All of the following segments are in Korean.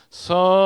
사랑합니다.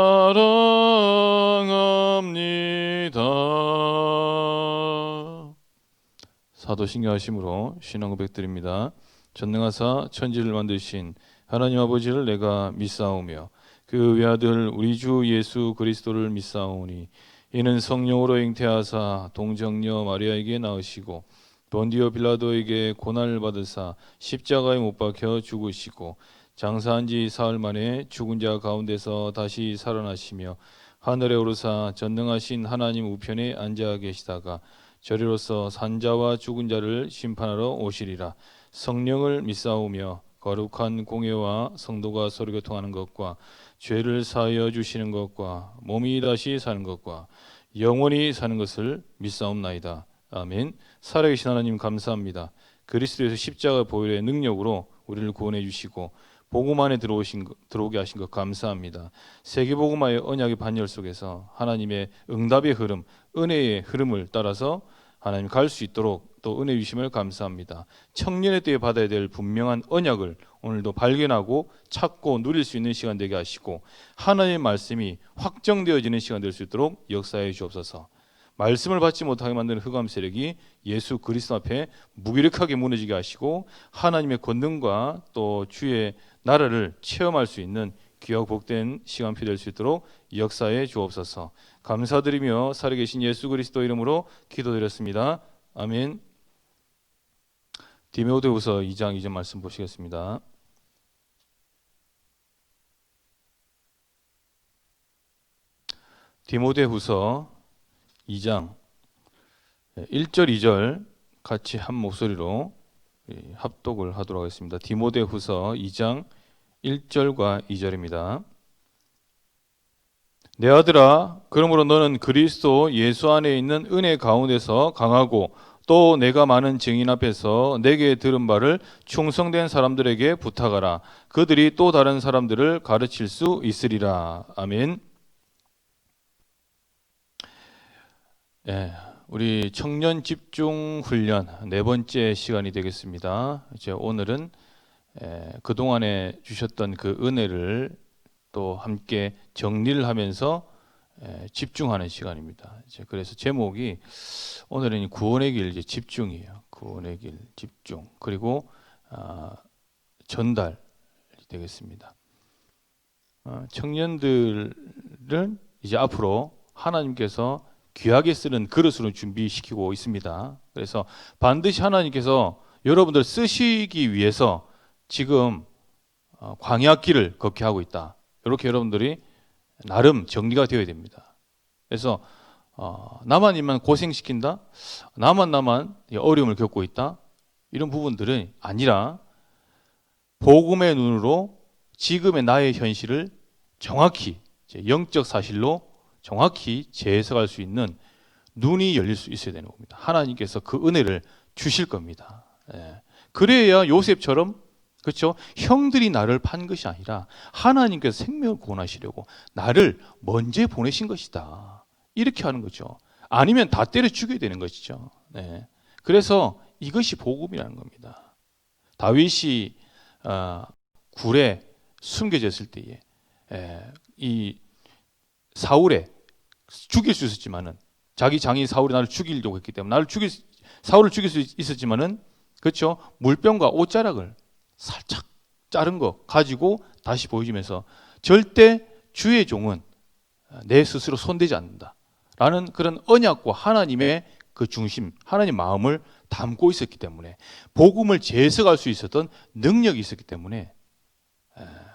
사도신경하심으로 신앙 고백드립니다. 전능하사 천지를 만드신 하나님 아버지를 내가 믿사오며 그 외아들 우리 주 예수 그리스도를 믿사오니 이는 성령으로 잉태하사 동정녀 마리아에게 낳으시고 본디오 빌라도에게 고난을 받으사 십자가에 못 박혀 죽으시고 장사한 지 사흘 만에 죽은 자 가운데서 다시 살아나시며 하늘에 오르사 전능하신 하나님 우편에 앉아 계시다가 저리로서 산자와 죽은 자를 심판하러 오시리라. 성령을 믿사오며 거룩한 공예와 성도가 서로 교통하는 것과 죄를 사하여 주시는 것과 몸이 다시 사는 것과 영원히 사는 것을 믿사옵나이다. 아멘. 살아계신 하나님 감사합니다. 그리스도에서 십자가 보혈의 능력으로 우리를 구원해 주시고 복음 안에 들어오게 하신 것 감사합니다. 세계복음화의 언약의 반열 속에서 하나님의 응답의 흐름, 은혜의 흐름을 따라서 하나님 갈 수 있도록 또 은혜 주심을 감사합니다. 청년의 때에 받아야 될 분명한 언약을 오늘도 발견하고 찾고 누릴 수 있는 시간 되게 하시고 하나님의 말씀이 확정되어지는 시간 될 수 있도록 역사해 주옵소서. 말씀을 받지 못하게 만드는 흑암 세력이 예수 그리스도 앞에 무기력하게 무너지게 하시고 하나님의 권능과 또 주의 나라를 체험할 수 있는 귀하고 복된 시간표 될 수 있도록 역사해 주옵소서. 감사드리며 살아계신 예수 그리스도 이름으로 기도드렸습니다. 아멘. 디모데후서 2장 2절 말씀 보시겠습니다. 디모데후서 2장 1절 2절 같이 한 목소리로 합독을 하도록 하겠습니다. 디모데후서 2장 1절과 2절입니다. 내 아들아, 그러므로 너는 그리스도 예수 안에 있는 은혜 가운데서 강하고 또 내가 많은 증인 앞에서 내게 들은 바를 충성된 사람들에게 부탁하라. 그들이 또 다른 사람들을 가르칠 수 있으리라. 아멘. 우리 청년 집중 훈련 네 번째 시간이 되겠습니다. 이제 오늘은 그동안에 주셨던 그 은혜를 또 함께 정리를 하면서 집중하는 시간입니다. 이제 그래서 제목이 오늘은 구원의 길 집중이에요. 구원의 길 집중. 그리고 전달이 되겠습니다. 청년들은 이제 앞으로 하나님께서 귀하게 쓰는 그릇으로 준비시키고 있습니다. 그래서 반드시 하나님께서 여러분들 쓰시기 위해서 지금 광야길을 걷게 하고 있다. 이렇게 여러분들이 나름 정리가 되어야 됩니다. 그래서 나만 고생시킨다, 나만 어려움을 겪고 있다, 이런 부분들은 아니라 복음의 눈으로 지금의 나의 현실을 정확히 영적 사실로 정확히 재해석할 수 있는 눈이 열릴 수 있어야 되는 겁니다. 하나님께서 그 은혜를 주실 겁니다. 그래야 요셉처럼, 그렇죠? 형들이 나를 판 것이 아니라 하나님께서 생명을 구원하시려고 나를 먼저 보내신 것이다. 이렇게 하는 거죠. 아니면 다 때려 죽여야 되는 것이죠. 그래서 이것이 복음이라는 겁니다. 다윗이 굴에 숨겨졌을 때에 이 사울에 죽일 수 있었지만은, 자기 장인 사울이 나를 죽이려고 했기 때문에 사울을 죽일 수 있었지만은, 그렇죠? 물병과 옷자락을 살짝 자른 거 가지고 다시 보여주면서 절대 주의 종은 내 스스로 손대지 않는다라는 그런 언약과 하나님의 그 중심, 하나님 마음을 담고 있었기 때문에, 복음을 재해석할 수 있었던 능력이 있었기 때문에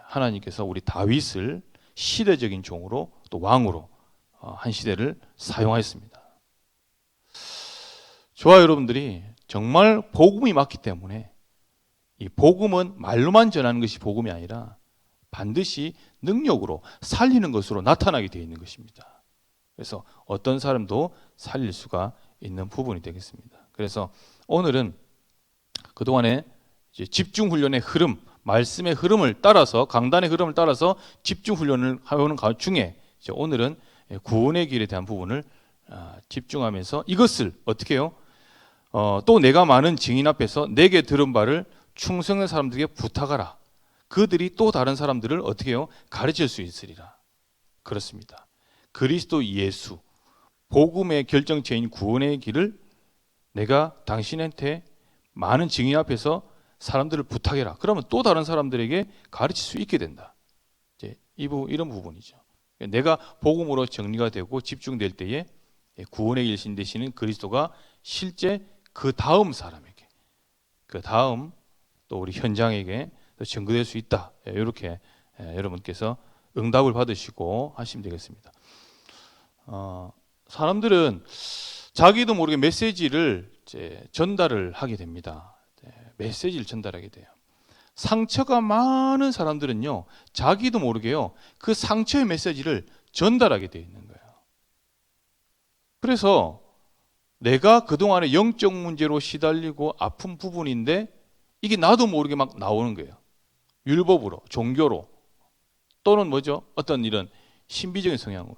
하나님께서 우리 다윗을 시대적인 종으로 또 왕으로 한 시대를 사용하였습니다. 저와 여러분들이 정말 복음이 맞기 때문에, 이 복음은 말로만 전하는 것이 복음이 아니라 반드시 능력으로 살리는 것으로 나타나게 되어 있는 것입니다. 그래서 어떤 사람도 살릴 수가 있는 부분이 되겠습니다. 그래서 오늘은 그동안에 이제 집중 훈련의 흐름, 말씀의 흐름을 따라서, 강단의 흐름을 따라서 집중 훈련을 하는 중에 이제 오늘은 구원의 길에 대한 부분을 집중하면서 이것을 어떻게 해요? 또 내가 많은 증인 앞에서 내게 들은 바를 충성된 사람들에게 부탁하라. 그들이 또 다른 사람들을 어떻게 해요? 가르칠 수 있으리라. 그렇습니다. 그리스도 예수, 복음의 결정체인 구원의 길을 내가 당신한테 많은 증인 앞에서 사람들을 부탁해라. 그러면 또 다른 사람들에게 가르칠 수 있게 된다. 이제 이런 부분이죠. 내가 복음으로 정리가 되고 집중될 때에 구원의 일신 되시는 그리스도가 실제 그 다음 사람에게, 그 다음 또 우리 현장에게 증거될 수 있다. 이렇게 여러분께서 응답을 받으시고 하시면 되겠습니다. 사람들은 자기도 모르게 메시지를 이제 전달을 하게 됩니다. 메시지를 전달하게 돼요. 상처가 많은 사람들은요, 자기도 모르게요, 그 상처의 메시지를 전달하게 되어 있는 거예요. 그래서 내가 그동안에 영적 문제로 시달리고 아픈 부분인데 이게 나도 모르게 막 나오는 거예요. 율법으로, 종교로, 또는 뭐죠? 어떤 이런 신비적인 성향으로.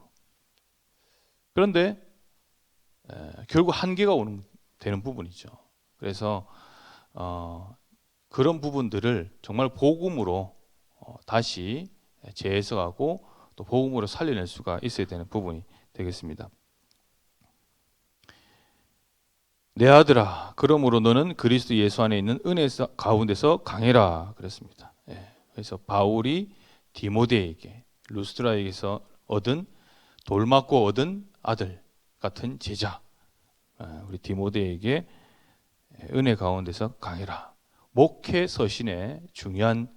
그런데 결국 한계가 되는 부분이죠. 그래서 그런 부분들을 정말 복음으로 다시 재해석하고 또 복음으로 살려낼 수가 있어야 되는 부분이 되겠습니다. 내 아들아, 그러므로 너는 그리스도 예수 안에 있는 은혜 가운데서 강해라 그랬습니다. 그래서 바울이 디모데에게, 루스드라에게서 얻은, 돌 맞고 얻은 아들 같은 제자, 우리 디모데에게 은혜 가운데서 강해라. 목회 서신의 중요한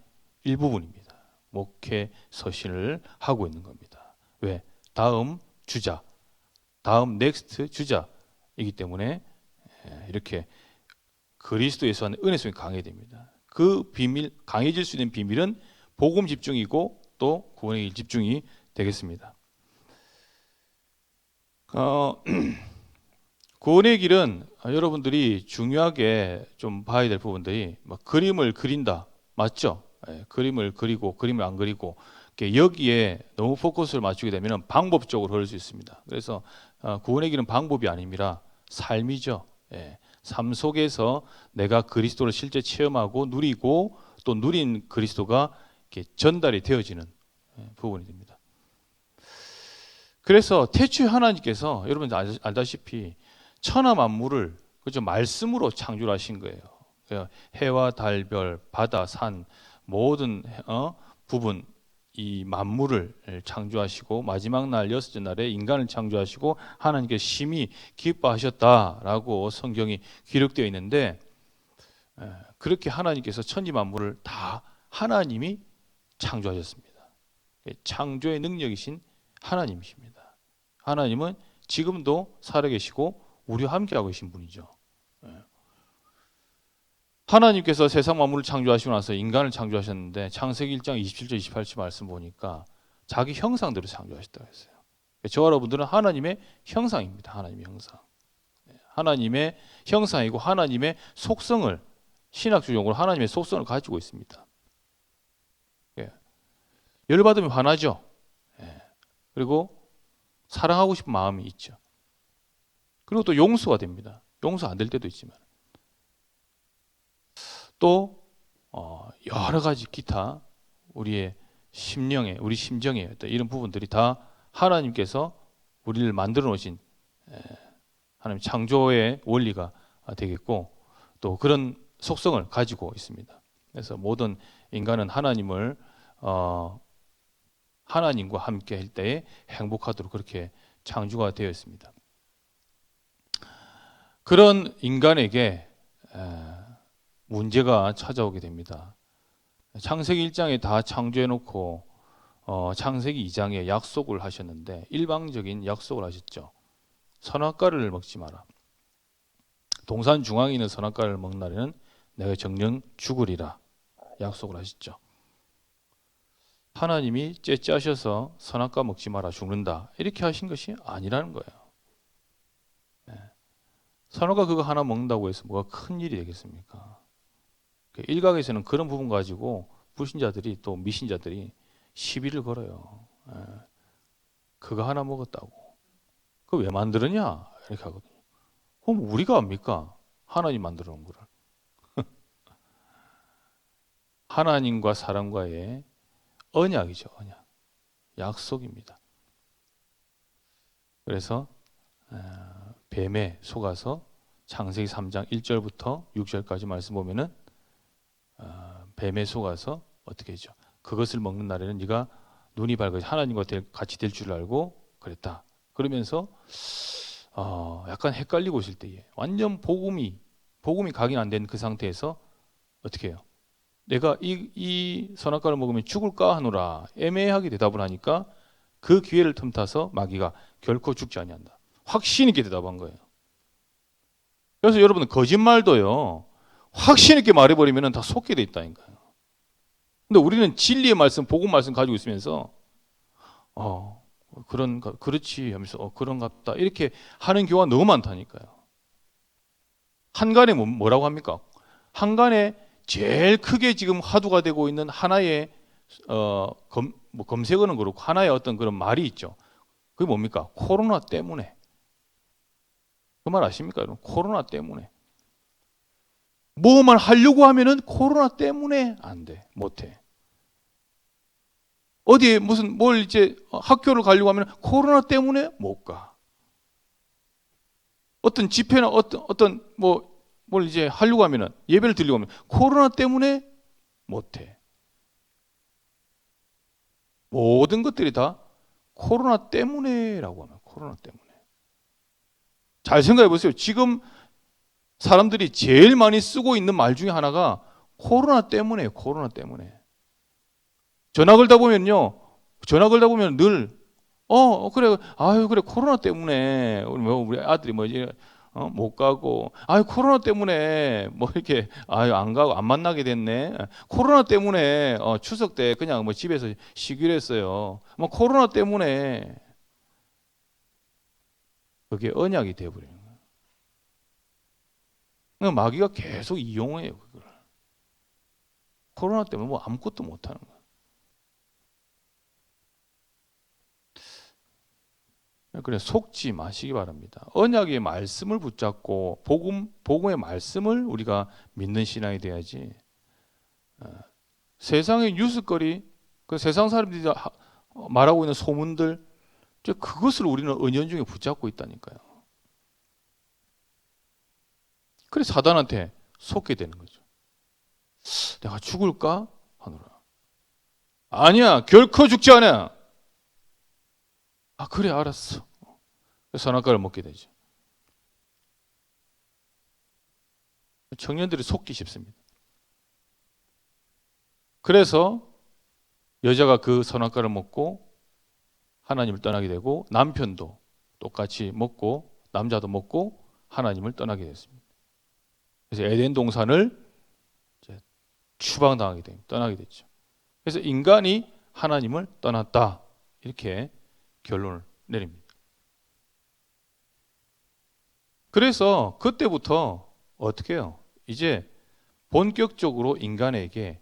일부분입니다. 목회 서신을 하고 있는 겁니다. 왜? 다음 주자, 다음 넥스트 주자이기 때문에 이렇게 그리스도 예수 안에 은혜 속에 강해야 됩니다. 그 비밀, 강해질 수 있는 비밀은 복음 집중이고 또 구원의 길 집중이 되겠습니다. 구원의 길은 여러분들이 중요하게 좀 봐야 될 부분들이, 그림을 그린다, 맞죠? 그림을 그리고 그림을 안 그리고 여기에 너무 포커스를 맞추게 되면 방법적으로 흐를 수 있습니다. 그래서 구원의 길은 방법이 아니라 삶이죠. 삶 속에서 내가 그리스도를 실제 체험하고 누리고 또 누린 그리스도가 이렇게 전달이 되어지는 부분이 됩니다. 그래서 태초에 하나님께서 여러분 알다시피 천하 만물을 그죠, 말씀으로 창조를 하신 거예요. 해와 달, 별, 바다, 산 모든 부분 이 만물을 창조하시고 마지막 날 여섯째 날에 인간을 창조하시고 하나님께 심히 기뻐하셨다라고 성경이 기록되어 있는데, 그렇게 하나님께서 천지 만물을 다 하나님이 창조하셨습니다. 창조의 능력이신 하나님이십니다. 하나님은 지금도 살아계시고 우리와 함께하고 계신 분이죠. 하나님께서 세상 만물을 창조하시고 나서 인간을 창조하셨는데 창세기 1장 27절 28절 말씀 보니까 자기 형상대로 창조하셨다고 했어요. 저와 여러분들은 하나님의 형상입니다. 하나님의 형상. 하나님의 형상이고 하나님의 속성을, 신학적 용어로 하나님의 속성을 가지고 있습니다. 열받으면 화나죠. 그리고 사랑하고 싶은 마음이 있죠. 그리고 또 용서가 됩니다. 용서 안 될 때도 있지만. 또 여러 가지 기타 우리의 심령에, 우리 심정에 이런 부분들이 다 하나님께서 우리를 만들어 놓으신 하나님 창조의 원리가 되겠고 또 그런 속성을 가지고 있습니다. 그래서 모든 인간은 하나님을 하나님과 함께 할 때에 행복하도록 그렇게 창조가 되어 있습니다. 그런 인간에게 문제가 찾아오게 됩니다. 창세기 1장에 다 창조해 놓고 창세기 2장에 약속을 하셨는데 일방적인 약속을 하셨죠. 선악과를 먹지 마라. 동산 중앙에 있는 선악과를 먹는 날에는 내가 정령 죽으리라 약속을 하셨죠. 하나님이 째짜셔서 선악과 먹지 마라 죽는다 이렇게 하신 것이 아니라는 거예요. 선악과 그거 하나 먹는다고 해서 뭐가 큰 일이 되겠습니까? 일각에서는 그런 부분 가지고 불신자들이 또 미신자들이 시비를 걸어요. 그거 하나 먹었다고. 그거 왜 만들었냐? 이렇게 하거든요. 그럼 우리가 압니까? 하나님 만들어 놓은 거를. 하나님과 사람과의 언약이죠. 언약. 약속입니다. 그래서 뱀에 속아서 창세기 3장 1절부터 6절까지 말씀 보면은 뱀에 속아서 어떻게 했죠? 그것을 먹는 날에는 네가 눈이 밝아서 하나님과 같이 될 줄 알고 그랬다. 그러면서 약간 헷갈리고 있을 때에 완전 복음이 각인 안 된 그 상태에서 어떻게 해요? 내가 이 선악과를 먹으면 죽을까 하노라 애매하게 대답을 하니까 그 기회를 틈타서 마귀가 결코 죽지 아니한다. 확신 있게 대답한 거예요. 그래서 여러분 거짓말도요. 확신 있게 말해버리면 다 속게 돼 있다니까요. 근데 우리는 진리의 말씀, 복음 말씀 가지고 있으면서 그렇지 하면서 그런갑다 이렇게 하는 경우가 너무 많다니까요. 한간에 뭐라고 합니까? 한간에 제일 크게 지금 화두가 되고 있는 하나의 검색어는 그렇고 하나의 어떤 그런 말이 있죠. 그게 뭡니까? 코로나 때문에. 그 말 아십니까? 여러분? 코로나 때문에. 뭐만 하려고 하면은 코로나 때문에 안 돼. 못 해. 어디에 뭘 이제 학교를 가려고 하면 코로나 때문에 못 가. 어떤 집회나 어떤 뭘 이제 하려고 하면은 예배를 드리려고 하면 코로나 때문에 못 해. 모든 것들이 다 코로나 때문에라고 하면 코로나 때문에. 잘 생각해 보세요. 지금 사람들이 제일 많이 쓰고 있는 말 중에 하나가 코로나 때문에요. 코로나 때문에. 전화 걸다 보면요. 늘 그래. 아유, 그래. 코로나 때문에 우리 아들이 못 가고 코로나 때문에 이렇게 안 가고 안 만나게 됐네. 코로나 때문에 추석 때 그냥 집에서 쉬기로 했어요. 코로나 때문에 그게 언약이 돼 버려요. 마귀가 계속 이용해요, 그걸. 코로나 때문에 아무것도 못 하는 거예요. 그래 속지 마시기 바랍니다. 언약의 말씀을 붙잡고 복음의 말씀을 우리가 믿는 신앙이 돼야지. 세상의 뉴스거리, 그 세상 사람들이 말하고 있는 소문들, 그것을 우리는 은연중에 붙잡고 있다니까요. 그래 사단한테 속게 되는 거죠. 내가 죽을까 하노라. 아니야, 결코 죽지 않아. 그래 알았어. 선악과를 먹게 되죠. 청년들이 속기 쉽습니다. 그래서 여자가 그 선악과를 먹고 하나님을 떠나게 되고 남편도 똑같이 먹고 남자도 먹고 하나님을 떠나게 됐습니다. 그래서 에덴 동산을 추방당하게 됩니다. 떠나게 됐죠. 그래서 인간이 하나님을 떠났다. 이렇게 결론을 내립니다. 그래서 그때부터 어떻게 해요? 이제 본격적으로 인간에게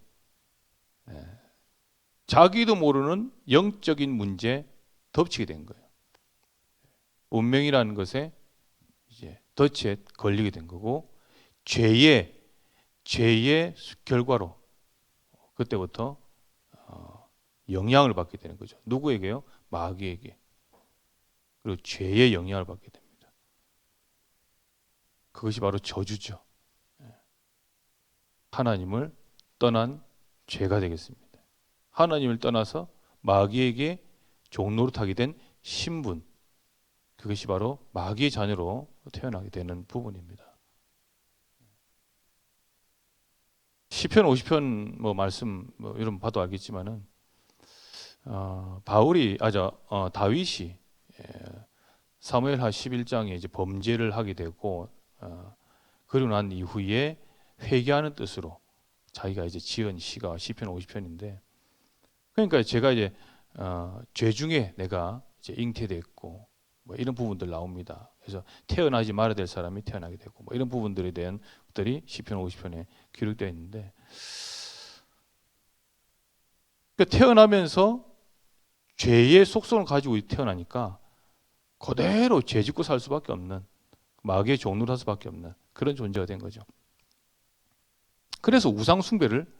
자기도 모르는 영적인 문제에 덮치게 된 거예요. 운명이라는 것에 이제 덫에 걸리게 된 거고 죄의 결과로 그때부터 영향을 받게 되는 거죠. 누구에게요? 마귀에게. 그리고 죄의 영향을 받게 됩니다. 그것이 바로 저주죠. 하나님을 떠난 죄가 되겠습니다. 하나님을 떠나서 마귀에게 종노릇하게 된 신분, 그것이 바로 마귀의 자녀로 태어나게 되는 부분입니다. 시편 50편 말씀 이런 봐도 알겠지만은 다윗이 사무엘하 11장에 이제 범죄를 하게 되고 그러고 난 이후에 회개하는 뜻으로 자기가 이제 지은 시가 시편 50편인데 그러니까 제가 이제 죄 중에 내가 이제 잉태됐고 이런 부분들 나옵니다. 그래서 태어나지 말아야 될 사람이 태어나게 되고 이런 부분들에 대한 것들이 시편 50편에 기록되어 있는데 그러니까 태어나면서 죄의 속성을 가지고 태어나니까 그대로 죄 짓고 살 수밖에 없는 마귀의 종노릇 할 수밖에 없는 그런 존재가 된 거죠. 그래서 우상 숭배를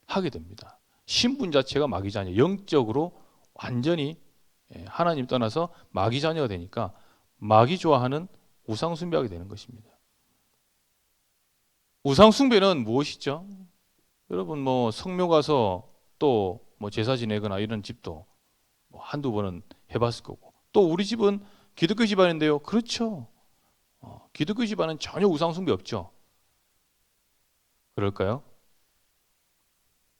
하게 됩니다. 신분 자체가 마귀 자녀, 영적으로 완전히 하나님 떠나서 마귀 자녀가 되니까 마귀 좋아하는 우상 숭배하게 되는 것입니다. 우상 숭배는 무엇이죠? 여러분 뭐 성묘 가서 또 뭐 제사 지내거나 이런 집도 뭐 한두 번은 해봤을 거고, 또 우리 집은 기독교 집안인데요. 그렇죠. 기독교 집안은 전혀 우상 숭배 없죠. 그럴까요?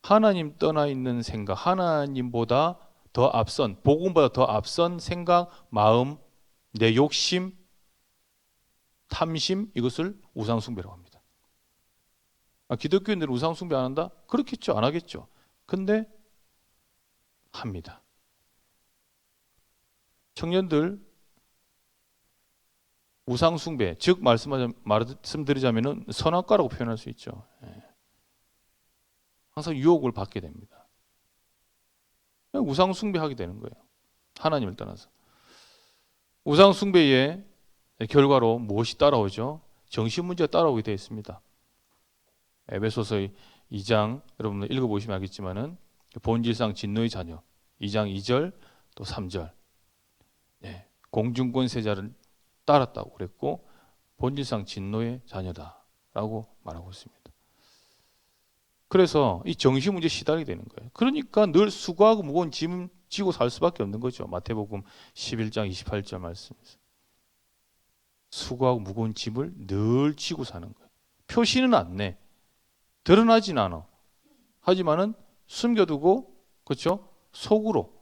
하나님 떠나 있는 생각, 하나님보다 더 앞선, 복음보다 더 앞선 생각, 마음, 내 욕심, 탐심, 이것을 우상 숭배라고 합니다. 기독교인들은 우상 숭배 안 한다? 그렇겠죠. 안 하겠죠. 근데 합니다. 청년들 우상 숭배, 즉 말씀드리자면은 선악과라고 표현할 수 있죠. 항상 유혹을 받게 됩니다. 우상 숭배하게 되는 거예요. 하나님을 떠나서. 우상 숭배의 결과로 무엇이 따라오죠? 정신 문제가 따라오게 되어 있습니다. 에베소서 2장 여러분들 읽어보시면 알겠지만은 본질상 진노의 자녀 2장 2절 또 3절 공중권 세자를 따랐다고 그랬고 본질상 진노의 자녀다라고 말하고 있습니다. 그래서 이 정신 문제에 시달리게 되는 거예요. 그러니까 늘 수고하고 무거운 짐 지고 살 수밖에 없는 거죠. 마태복음 11장 28절 말씀에서 수고하고 무거운 짐을 늘 지고 사는 거예요. 표시는 안 내. 드러나진 않아. 하지만은 숨겨두고, 그렇죠? 속으로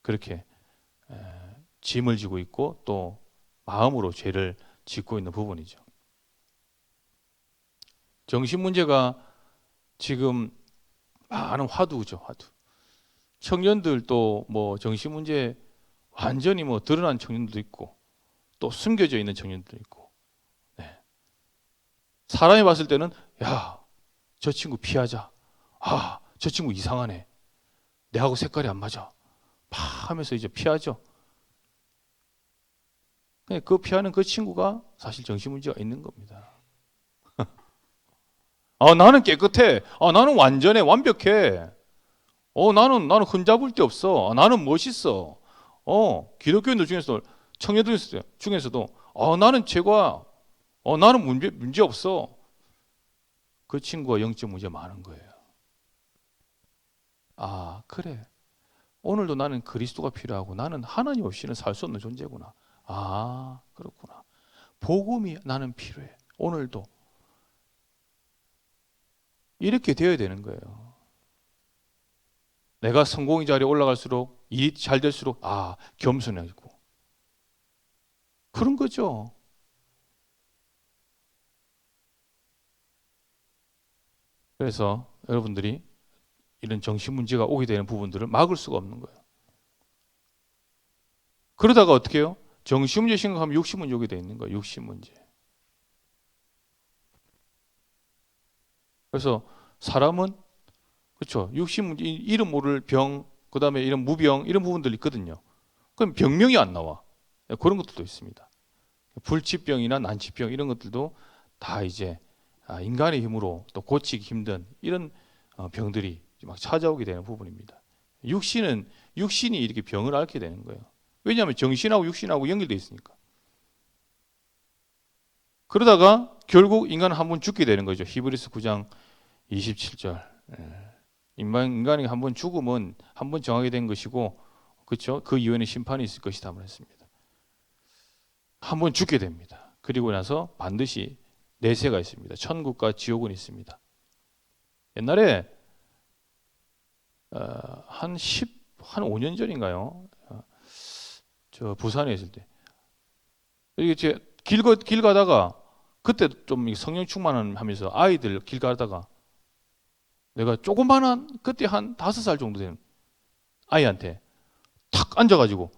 그렇게 짐을 지고 있고 또 마음으로 죄를 짓고 있는 부분이죠. 정신 문제가 지금 많은 화두죠, 화두. 청년들도 뭐 정신 문제 완전히 뭐 드러난 청년들도 있고 또 숨겨져 있는 청년들도 있고. 사람이 봤을 때는 야, 저 친구 피하자. 아, 저 친구 이상하네. 내하고 색깔이 안 맞아. 막 하면서 이제 피하죠. 그 피하는 그 친구가 사실 정신문제가 있는 겁니다. 나는 깨끗해. 나는 완전해. 완벽해. 나는 흠잡을 데 없어. 나는 멋있어. 기독교인들 중에서도, 청년들 중에서도, 나는 최고야. 나는 문제 없어. 그 친구가 영적 문제 많은 거예요. 그래. 오늘도 나는 그리스도가 필요하고 나는 하나님 없이는 살 수 없는 존재구나. 그렇구나. 복음이 나는 필요해. 오늘도. 이렇게 되어야 되는 거예요. 내가 성공의 자리에 올라갈수록 일이 잘 될수록 겸손해지고 그런 거죠. 그래서 여러분들이 이런 정신 문제가 오게 되는 부분들을 막을 수가 없는 거예요. 그러다가 어떻게 해요? 정신 문제 생각하면 육신 문제 오게 돼 있는 거예요. 육신 문제. 그래서 사람은 그렇죠. 육신 문제, 이름 모를 병, 그다음에 이런 무병 이런 부분들이 있거든요. 그럼 병명이 안 나와. 그런 것들도 있습니다. 불치병이나 난치병 이런 것들도 다 이제 인간의 힘으로 또 고치기 힘든 이런 병들이 막 찾아오게 되는 부분입니다. 육신이 이렇게 병을 앓게 되는 거예요. 왜냐하면 정신하고 육신하고 연결되어 있으니까. 그러다가 결국 인간은 한 번 죽게 되는 거죠. 히브리서 9장 27절. 인간이 한 번 죽으면 한 번 정하게 된 것이고, 그렇죠? 그 이후에는 심판이 있을 것이다 말했습니다. 한 번 죽게 됩니다. 그리고 나서 반드시 내세가 있습니다. 천국과 지옥은 있습니다. 옛날에 한 5년 전인가요? 저 부산에 있을 때 이게 길 가다가 그때 좀 성령 충만하면서 아이들 길 가다가 내가 조그만한 그때 한 5살 정도 되는 아이한테 탁 앉아가지고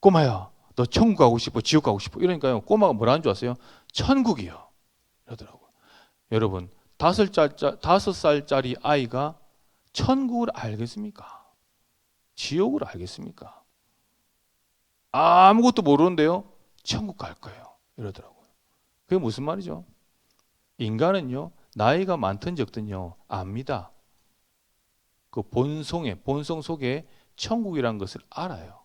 꼬마야 너 천국 가고 싶어 지옥 가고 싶어 이러니까요 꼬마가 뭐라는 줄 아세요? 천국이요 이러더라고요. 여러분 5살짜리 아이가 천국을 알겠습니까? 지옥을 알겠습니까? 아무것도 모르는데요 천국 갈 거예요 이러더라고요. 그게 무슨 말이죠? 인간은요 나이가 많든 적든요 압니다. 그 본성 속에 천국이라는 것을 알아요.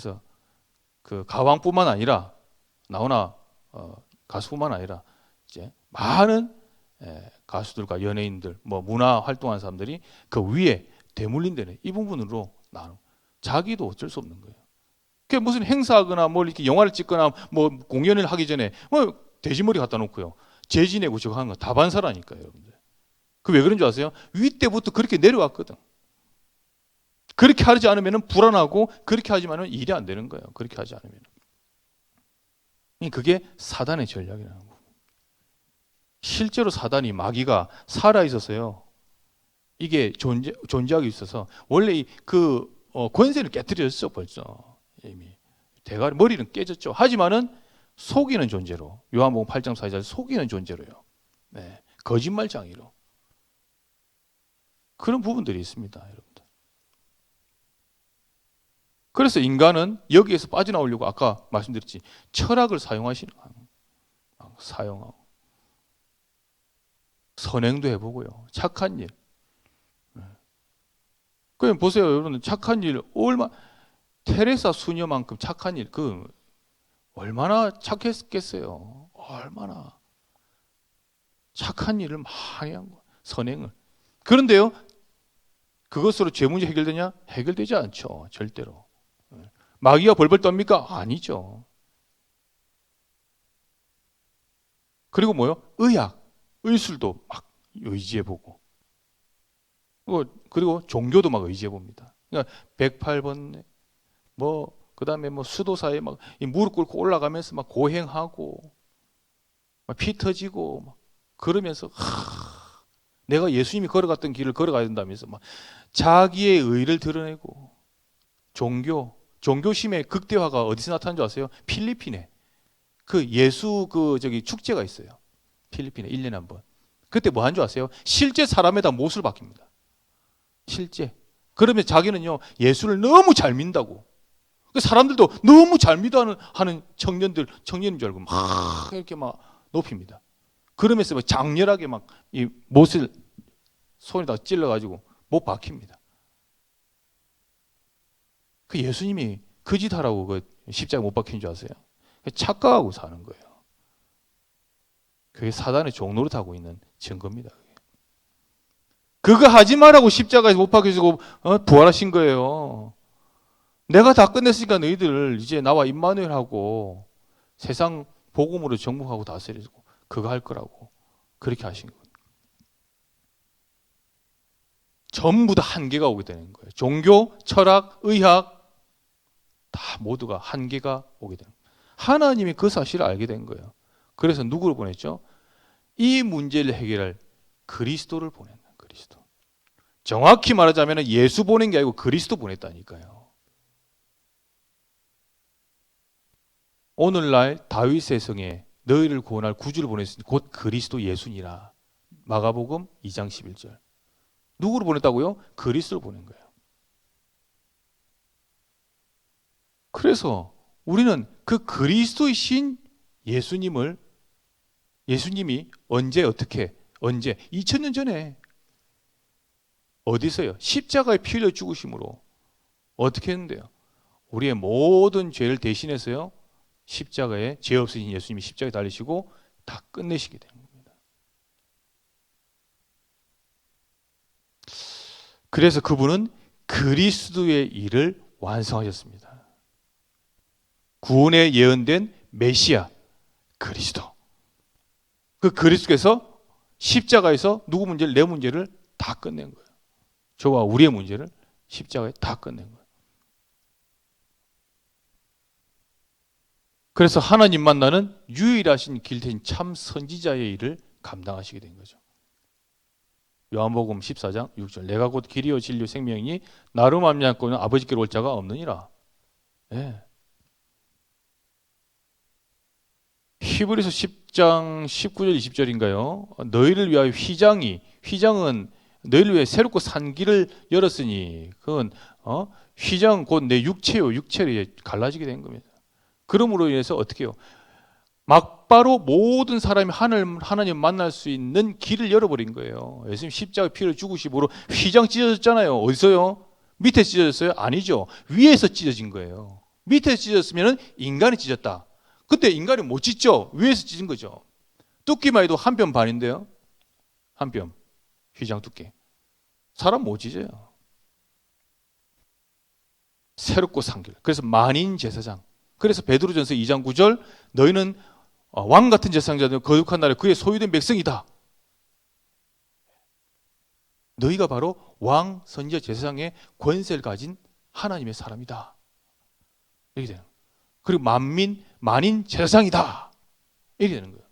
그래서 그 가왕뿐만 아니라 나훈아 가수뿐만 아니라 이제 많은 가수들과 연예인들, 뭐 문화 활동하는 사람들이 그 위에 대물림되는 이 부분으로 나는 자기도 어쩔 수 없는 거예요. 그게 무슨 행사하거나 뭐 이렇게 영화를 찍거나 뭐 공연을 하기 전에 뭐 돼지머리 갖다 놓고요. 재지내고 저거 하는 거 다반사라니까요, 여러분들. 그 왜 그런 줄 아세요? 위 때부터 그렇게 내려왔거든. 그렇게 하지 않으면 불안하고 그렇게 하지만은 일이 안 되는 거예요. 그렇게 하지 않으면. 그게 사단의 전략이라는 거예요. 실제로 사단이 마귀가 살아 있어서요. 이게 존재하기 있어서 원래 그 권세를 깨뜨렸어 벌써 이미 대가리 머리는 깨졌죠. 하지만은 속이는 존재로 요한복음 8장 4절 속이는 존재로요. 네, 거짓말장이로 그런 부분들이 있습니다, 여러분들. 그래서 인간은 여기에서 빠져나오려고 아까 말씀드렸지 철학을 사용하시는 거예요. 사용하고 선행도 해보고요, 착한 일. 그럼 보세요, 여러분 착한 일 얼마 테레사 수녀만큼 착한 일 그 얼마나 착했겠어요. 얼마나 착한 일을 많이 한 거, 선행을. 그런데요, 그것으로 죄 문제 해결되냐? 해결되지 않죠, 절대로. 마귀가 벌벌 떱니까? 아니죠. 그리고 뭐요? 의학, 의술도 막 의지해보고, 그리고 종교도 막 의지해봅니다. 그러니까 108번 뭐 그다음에 뭐 수도사에 막 무릎 꿇고 올라가면서 막 고행하고 막 피 터지고 막 그러면서 내가 예수님이 걸어갔던 길을 걸어가야 된다면서 막 자기의 의를 드러내고 종교심의 극대화가 어디서 나타난 줄 아세요? 필리핀에 그 예수 축제가 있어요. 필리핀에 1년에 한 번. 그때 뭐 한 줄 아세요? 실제 사람에다 못을 박힙니다. 실제. 그러면 자기는요 예수를 너무 잘 믿는다고. 사람들도 너무 잘 믿어하는 청년인 줄 알고 막 이렇게 막 높입니다. 그러면서 막 장렬하게 막 이 못을 손에다 찔러가지고 못 박힙니다. 그 예수님이 그 짓 하라고 그 십자가 못 박힌 줄 아세요? 착각하고 사는 거예요. 그게 사단의 종노릇하고 있는 증거입니다. 그거 하지 말라고 십자가에서 못 박히시고 부활하신 거예요. 내가 다 끝냈으니까 너희들 이제 나와 임마누엘하고 세상 복음으로 정복하고 다스리고 그거 할 거라고 그렇게 하신 거예요. 전부 다 한계가 오게 되는 거예요. 종교, 철학, 의학 다 모두가 한계가 오게 되는 거예요. 하나님이 그 사실을 알게 된 거예요. 그래서 누구를 보냈죠? 이 문제를 해결할 그리스도를 보냈는 거예요. 그리스도. 정확히 말하자면 예수 보낸 게 아니고 그리스도 보냈다니까요. 오늘날 다윗의 성에 너희를 구원할 구주를 보냈으니 곧 그리스도 예수니라. 마가복음 2장 11절. 누구를 보냈다고요? 그리스도를 보낸 거예요. 그래서 우리는 그 그리스도이신 예수님이 언제 2000년 전에 어디서요? 십자가에 피 흘려 죽으심으로 어떻게 했는데요? 우리의 모든 죄를 대신해서요. 십자가에 죄 없으신 예수님이 십자가에 달리시고 다 끝내시게 되는 겁니다. 그래서 그분은 그리스도의 일을 완성하셨습니다. 구원에 예언된 메시아 그리스도. 그 그리스도께서 십자가에서 누구 문제를 내 문제를 다 끝낸 거예요. 저와 우리의 문제를 십자가에 다 끝낸 거예요. 그래서 하나님 만나는 유일하신 길대신 참 선지자의 일을 감당하시게 된 거죠. 요한복음 14장 6절 내가 곧 길이요 진리요 생명이니 나로 말미암고는 아버지께로 올 자가 없느니라. 네. 히브리서 10장 19절 20절인가요? 너희를 위하여 휘장은 너희를 위해 새롭고 산 길을 열었으니 그건 휘장 곧 내 육체요 육체를 갈라지게 된 겁니다. 그러므로 인해서 어떻게 해요? 막바로 모든 사람이 하나님 만날 수 있는 길을 열어버린 거예요. 예수님 십자가 피를 죽으심으로 휘장 찢어졌잖아요. 어디서요? 밑에 찢어졌어요? 아니죠. 위에서 찢어진 거예요. 밑에서 찢었으면 인간이 찢었다. 그때 인간이 못 찢죠. 위에서 찢은 거죠. 두께만 해도 한 뼘 반인데요. 한 뼘. 휘장 두께. 사람 못 찢어요. 새롭고 상길. 그래서 만인 제사장. 그래서 베드로전서 2장 9절 너희는 왕 같은 제사장자들 거룩한 나라에 그의 소유된 백성이다. 너희가 바로 왕, 선지자, 제사장의 권세를 가진 하나님의 사람이다. 이렇게 되는 거예요. 그리고 만인 제사장이다. 이렇게 되는 거예요.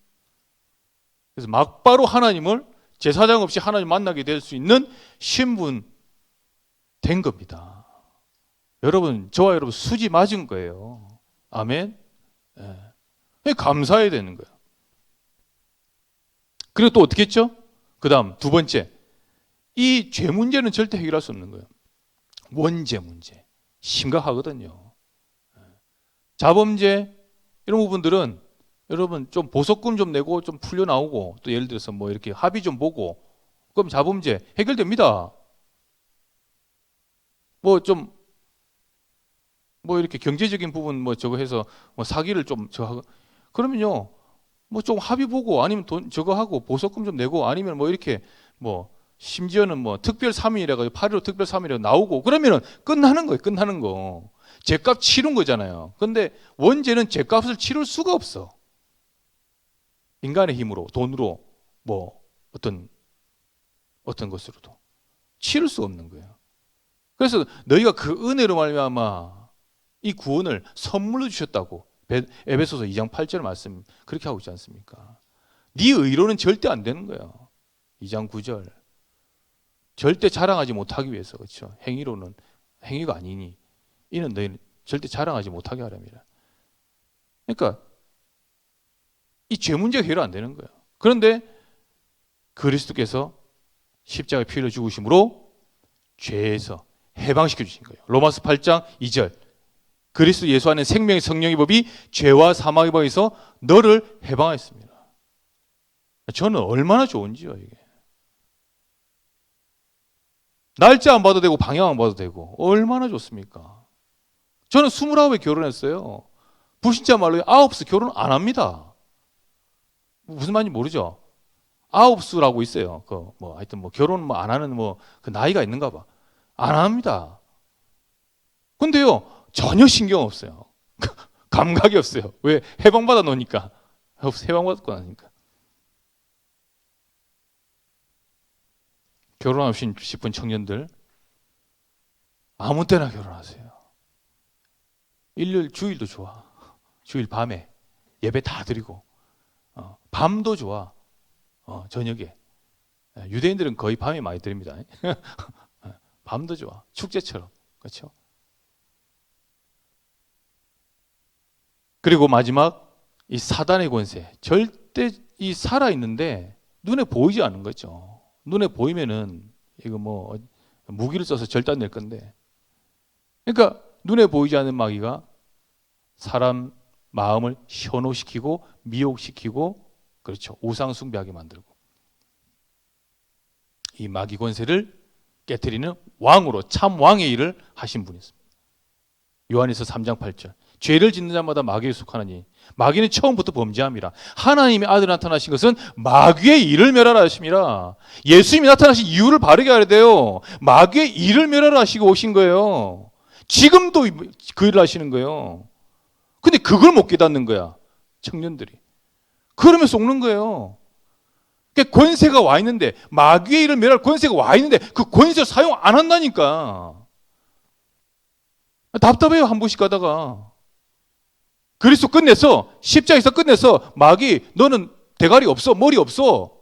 그래서 막바로 하나님을 제사장 없이 하나님 만나게 될 수 있는 신분 된 겁니다. 여러분, 저와 여러분 수지 맞은 거예요. 아멘. 예. 감사해야 되는 거예요. 그리고 또 어떻게 했죠? 그 다음 두 번째, 이 죄 문제는 절대 해결할 수 없는 거예요. 원죄 문제 심각하거든요. 자범죄 이런 부분들은 여러분 좀 보석금 좀 내고 좀 풀려 나오고, 또 예를 들어서 뭐 이렇게 합의 좀 보고, 그럼 자범죄 해결됩니다. 뭐 좀 뭐 이렇게 경제적인 부분 뭐 저거 해서 뭐 사기를 좀 저거 그러면요 뭐 좀 합의 보고, 아니면 돈 저거 하고 보석금 좀 내고, 아니면 뭐 이렇게 뭐 심지어는 뭐 특별 3일이라 가지고 8.15 특별 3일이라 나오고 그러면은 끝나는 거예요. 끝나는 거. 죄값 치른 거잖아요. 근데 원죄는 죄값을 치를 수가 없어. 인간의 힘으로, 돈으로, 뭐 어떤 것으로도 치를 수 없는 거예요. 그래서 너희가 그 은혜로 말미암아 이 구원을 선물로 주셨다고 에베소서 2장 8절 말씀 그렇게 하고 있지 않습니까? 네 의로는 절대 안 되는 거예요. 2장 9절. 절대 자랑하지 못하기 위해서, 그렇죠? 행위로는 행위가 아니니 이는 너희는 절대 자랑하지 못하게 하랍니다. 그러니까 이 죄 문제가 해결 안 되는 거예요. 그런데 그리스도께서 십자가에 피 흘려 죽으심으로 죄에서 해방시켜 주신 거예요. 로마서 8장 2절. 그리스도 예수 안에 생명의 성령의 법이 죄와 사망의 법에서 너를 해방하였습니다. 저는 얼마나 좋은지요, 이게. 날짜 안 봐도 되고 방향 안 봐도 되고 얼마나 좋습니까? 저는 29에 결혼했어요. 불신자 말로 9수 결혼 안 합니다. 무슨 말인지 모르죠? 9수라고 있어요. 그 뭐 하여튼 뭐 결혼 뭐 안 하는 뭐 그 나이가 있는가 봐. 안 합니다. 근데요 전혀 신경 없어요. 감각이 없어요. 왜? 해방받아 놓으니까. 해방받고 나니까. 결혼하고 싶은 청년들 아무 때나 결혼하세요. 일요일 주일도 좋아. 주일 밤에 예배 다 드리고 밤도 좋아. 저녁에. 유대인들은 거의 밤에 많이 드립니다. 밤도 좋아. 축제처럼. 그렇죠? 그리고 마지막 이 사단의 권세. 절대 이 살아 있는데 눈에 보이지 않는 거죠. 눈에 보이면은 이거 뭐 무기를 써서 절단낼 건데. 그러니까 눈에 보이지 않는 마귀가 사람 마음을 현혹시키고 미혹시키고, 그렇죠, 우상 숭배하게 만들고, 이 마귀 권세를 깨트리는 왕으로 참 왕의 일을 하신 분이 있습니다. 요한일서 3장 8절. 죄를 짓는 자마다 마귀에 속하느니 마귀는 처음부터 범죄함이라. 하나님의 아들이 나타나신 것은 마귀의 일을 멸하라 하심이라. 예수님이 나타나신 이유를 바르게 알아야 돼요. 마귀의 일을 멸하라 하시고 오신 거예요. 지금도 그 일을 하시는 거예요. 근데 그걸 못 깨닫는 거야, 청년들이. 그러면 속는 거예요. 그러니까 권세가 와 있는데, 마귀의 일을 멸할 권세가 와 있는데 그 권세를 사용 안 한다니까. 답답해요. 한 번씩 가다가. 그리스도 끝내서, 십자가에서 끝내서 마귀 너는 대가리 없어, 머리 없어,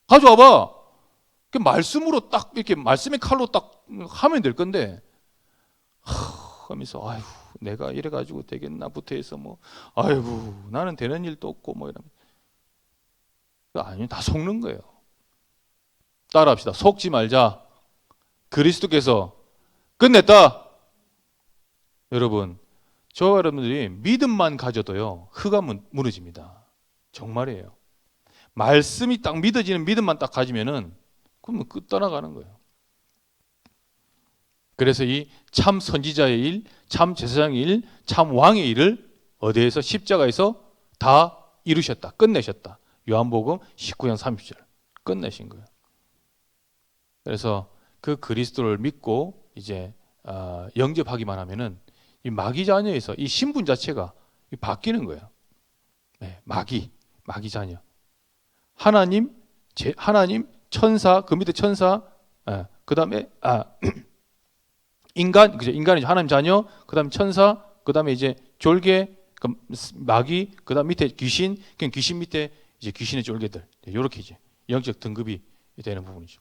가져와봐. 말씀으로 딱 이렇게 말씀의 칼로 딱 하면 될 건데 하면서 아이고 내가 이래가지고 되겠나부터 해서 뭐 아이고 나는 되는 일도 없고 뭐 이러면 아니, 다 속는 거예요. 따라합시다. 속지 말자. 그리스도께서 끝냈다. 여러분, 저와 여러분들이 믿음만 가져도요 흙가 무너집니다. 정말이에요. 말씀이 딱 믿어지는 믿음만 딱 가지면은 그러면 끝 떠나가는 거예요. 그래서 이 참 선지자의 일, 참 제사장의 일, 참 왕의 일을 어디에서 십자가에서 다 이루셨다. 끝내셨다. 요한복음 19장 30절 끝내신 거예요. 그래서 그 그리스도를 믿고 이제 영접하기만 하면은 이 마귀 자녀에서 이 신분 자체가 바뀌는 거예요. 네, 마귀 자녀. 하나님, 천사, 그 밑에 천사, 그 다음에 인간, 그죠? 인간이죠. 하나님 자녀, 그 다음에 천사, 그 다음에 이제 졸개, 마귀, 그 다음 밑에 귀신, 그냥 귀신 밑에 이제 귀신의 졸개들. 이렇게 이제 영적 등급이 되는 부분이죠.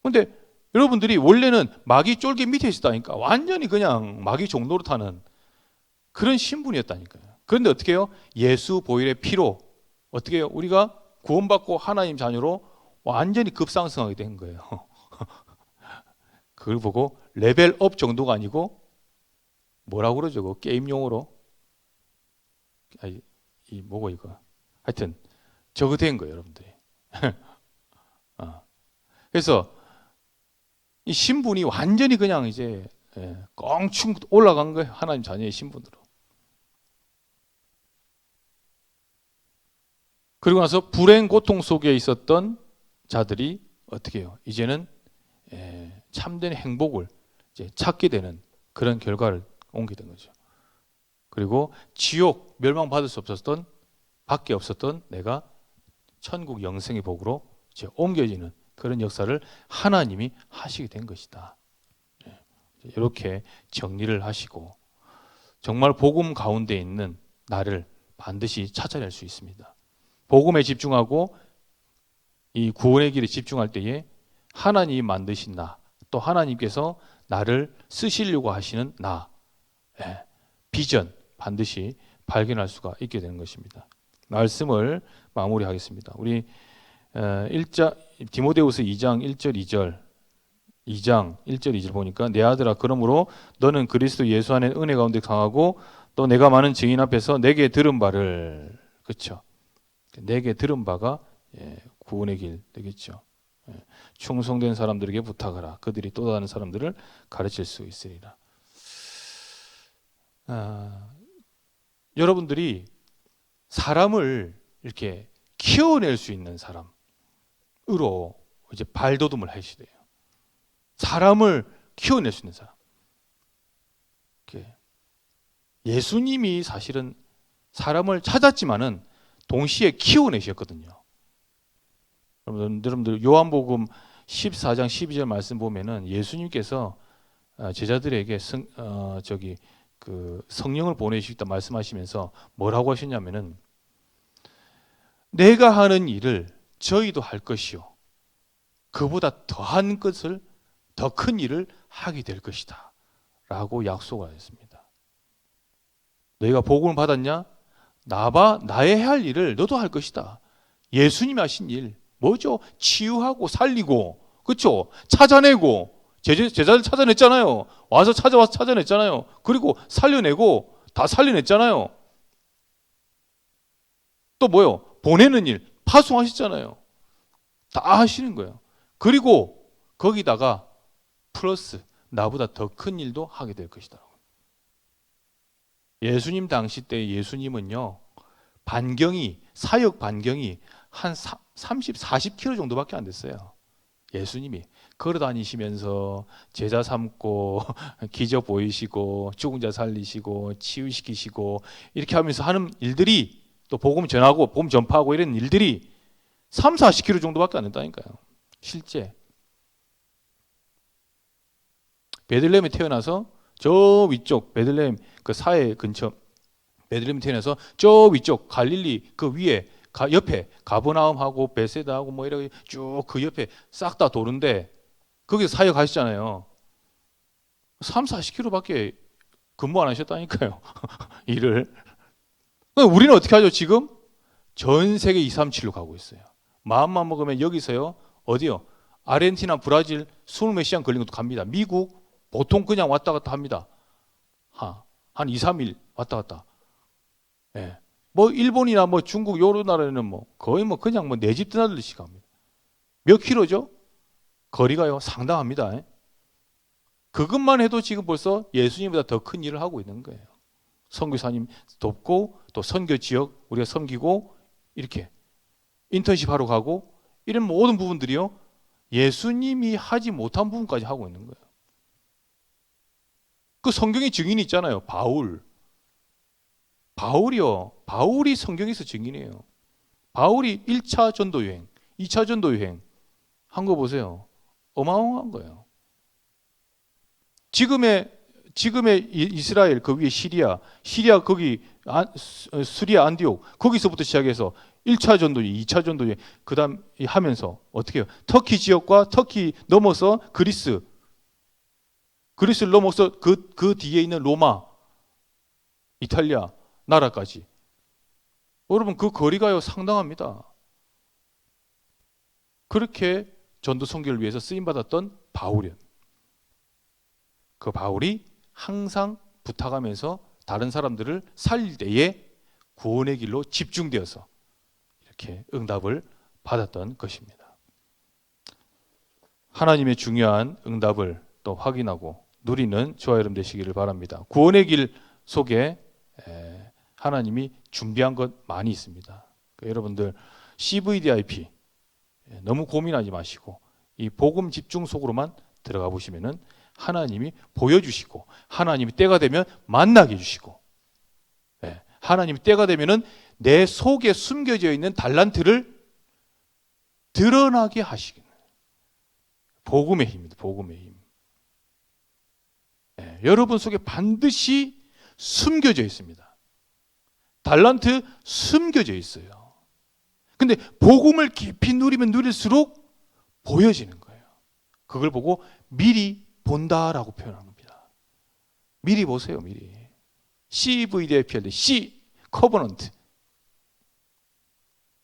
근데 여러분들이 원래는 마귀 쫄개 밑에 있었다니까. 완전히 그냥 마귀 종로로 타는 그런 신분이었다니까요. 그런데 어떻게 해요? 예수 보혈의 피로 어떻게 해요? 우리가 구원받고 하나님 자녀로 완전히 급상승하게 된 거예요. 그걸 보고 레벨업 정도가 아니고 뭐라고 그러죠? 그 게임 용어로 이 뭐고 이거 하여튼 저거 된 거예요, 여러분들이. 그래서 이 신분이 완전히 그냥 이제 껑충 올라간 거예요. 하나님 자녀의 신분으로. 그리고 나서 불행 고통 속에 있었던 자들이 어떻게 해요? 이제는 참된 행복을 이제 찾게 되는 그런 결과를 옮게 된 거죠. 그리고 지옥 멸망받을 수 없었던 밖에 없었던 내가 천국 영생의 복으로 이제 옮겨지는 그런 역사를 하나님이 하시게 된 것이다. 이렇게 정리를 하시고 정말 복음 가운데 있는 나를 반드시 찾아낼 수 있습니다. 복음에 집중하고 이 구원의 길에 집중할 때에 하나님이 만드신 나, 또 하나님께서 나를 쓰시려고 하시는 나, 비전 반드시 발견할 수가 있게 되는 것입니다. 말씀을 마무리하겠습니다. 우리 디모데후서 2장 1절 2절 보니까 내 아들아 그러므로 너는 그리스도 예수 안에 은혜 가운데 강하고 또 내가 많은 증인 앞에서 내게 들은 바를 그렇죠. 내게 들은 바가 구원의 길 되겠죠. 충성된 사람들에게 부탁하라. 그들이 또 다른 사람들을 가르칠 수 있으리라. 여러분들이 사람을 이렇게 키워낼 수 있는 사람으로 이제 발돋움을 하셔야 돼요. 사람을 키워낼 수 있는 사람. 예수님이 사실은 사람을 찾았지만은 동시에 키워내셨거든요. 여러분들 요한복음 14장 12절 말씀 보면은 예수님께서 제자들에게 성령을 보내주시겠다 말씀하시면서 뭐라고 하셨냐면은 내가 하는 일을 저희도 할 것이요 그보다 더한 것을 더 큰 일을 하게 될 것이다 라고 약속을 하셨습니다. 너희가 복음을 받았냐? 나의 할 일을 너도 할 것이다. 예수님이 하신 일 뭐죠? 치유하고 살리고 그렇죠? 찾아내고 제자들 찾아냈잖아요. 와서 찾아냈잖아요. 그리고 살려내고 다 살려냈잖아요. 또 뭐요? 보내는 일 파송하셨잖아요. 다 하시는 거예요. 그리고 거기다가 플러스 나보다 더 큰 일도 하게 될 것이다. 예수님 당시 때 예수님은요 사역 반경이 한 30, 40km 정도밖에 안 됐어요. 예수님이 걸어 다니시면서 제자 삼고 기적 보이시고 죽은 자 살리시고 치유시키시고 이렇게 하면서 하는 일들이 또 복음 전하고 복음 전파하고 이런 일들이 3, 40km 정도밖에 안 됐다니까요. 실제 베들레헴에 태어나서 저 위쪽 베들레헴 그 사해 근처 베들레헴에 태어나서 저 위쪽 갈릴리 그 위에 옆에 가버나움하고 베세다하고 뭐 이렇게 쭉 그 옆에 싹 다 도는데 거기서 사역 하시잖아요. 3, 40km밖에 근무 안 하셨다니까요. 일을. 우리는 어떻게 하죠? 지금 전 세계 237로 가고 있어요. 마음만 먹으면 여기서요. 어디요? 아르헨티나, 브라질 20몇 시간 걸린 것도 갑니다. 미국 보통 그냥 왔다 갔다 합니다. 한 2, 3일 왔다 갔다. 예. 뭐 일본이나 뭐 중국 요런 나라에는 뭐 거의 뭐 그냥 뭐 내 집 드나들듯이 갑니다. 몇 킬로죠? 거리가요 상당합니다. 그것만 해도 지금 벌써 예수님보다 더 큰 일을 하고 있는 거예요. 선교사님 돕고 또 선교 지역 우리가 섬기고 이렇게 인턴십 하러 가고 이런 모든 부분들이요. 예수님이 하지 못한 부분까지 하고 있는 거예요. 그 성경에 증인이 있잖아요. 바울이 성경에서 증인이에요. 바울이 1차 전도 여행, 2차 전도 여행 한 거 보세요. 어마어마한 거예요. 지금의 이스라엘 그 위에 시리아 거기 수리아 안디옥 거기서부터 시작해서 1차 전도, 2차 전도 그다음 하면서 어떻게 해요? 터키 지역과 터키 넘어서 그리스를 넘어서 그 뒤에 있는 로마, 이탈리아 나라까지. 여러분 그 거리가요 상당합니다. 그렇게 전도 선교를 위해서 쓰임 받았던 바울이요. 그 바울이 항상 부탁하면서 다른 사람들을 살릴 때에 구원의 길로 집중되어서 이렇게 응답을 받았던 것입니다. 하나님의 중요한 응답을 또 확인하고 누리는 저와 여러분 되시기를 바랍니다. 구원의 길 속에 하나님이 준비한 것 많이 있습니다. 그러니까 여러분들 CVDIP 너무 고민하지 마시고 이 복음 집중 속으로만 들어가 보시면은 하나님이 보여주시고 하나님이 때가 되면 만나게 해주시고 하나님이 때가 되면은 내 속에 숨겨져 있는 달란트를 드러나게 하시기는 복음의 힘입니다. 복음의 힘. 여러분 속에 반드시 숨겨져 있습니다. 달란트 숨겨져 있어요. 근데 복음을 깊이 누리면 누릴수록 보여지는 거예요. 그걸 보고 미리 본다라고 표현하는 겁니다. 미리 보세요. 미리. CVDIP 할 때 C 커버넌트.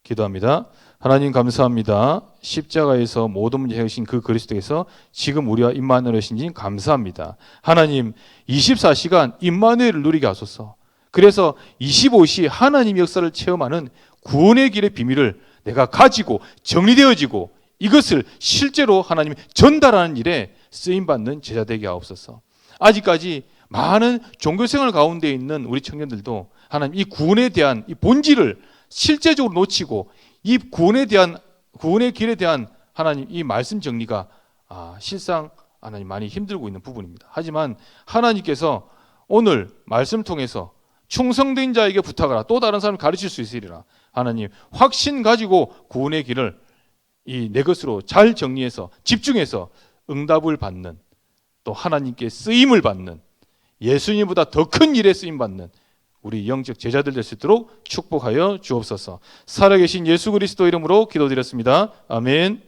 기도합니다. 하나님 감사합니다. 십자가에서 모든 문제 해결하신 그 그리스도께서 지금 우리와 임마누엘 하신지 감사합니다. 하나님 24시간 임마누엘을 누리게 하소서. 그래서 25시 하나님 역사를 체험하는 구원의 길의 비밀을 내가 가지고 정리되어지고 이것을 실제로 하나님이 전달하는 일에 쓰임받는 제자 되게 하옵소서. 아직까지 많은 종교생활 가운데 있는 우리 청년들도 하나님 이 구원에 대한 이 본질을 실제적으로 놓치고 이 구원에 대한 구원의 길에 대한 하나님 이 말씀 정리가 실상 하나님 많이 힘들고 있는 부분입니다. 하지만 하나님께서 오늘 말씀 통해서 충성된 자에게 부탁하라. 또 다른 사람을 가르칠 수 있으리라. 하나님 확신 가지고 구원의 길을 이 내 것으로 잘 정리해서 집중해서 응답을 받는 또 하나님께 쓰임을 받는 예수님보다 더 큰 일에 쓰임 받는 우리 영적 제자들 될 수 있도록 축복하여 주옵소서. 살아계신 예수 그리스도 이름으로 기도드렸습니다. 아멘.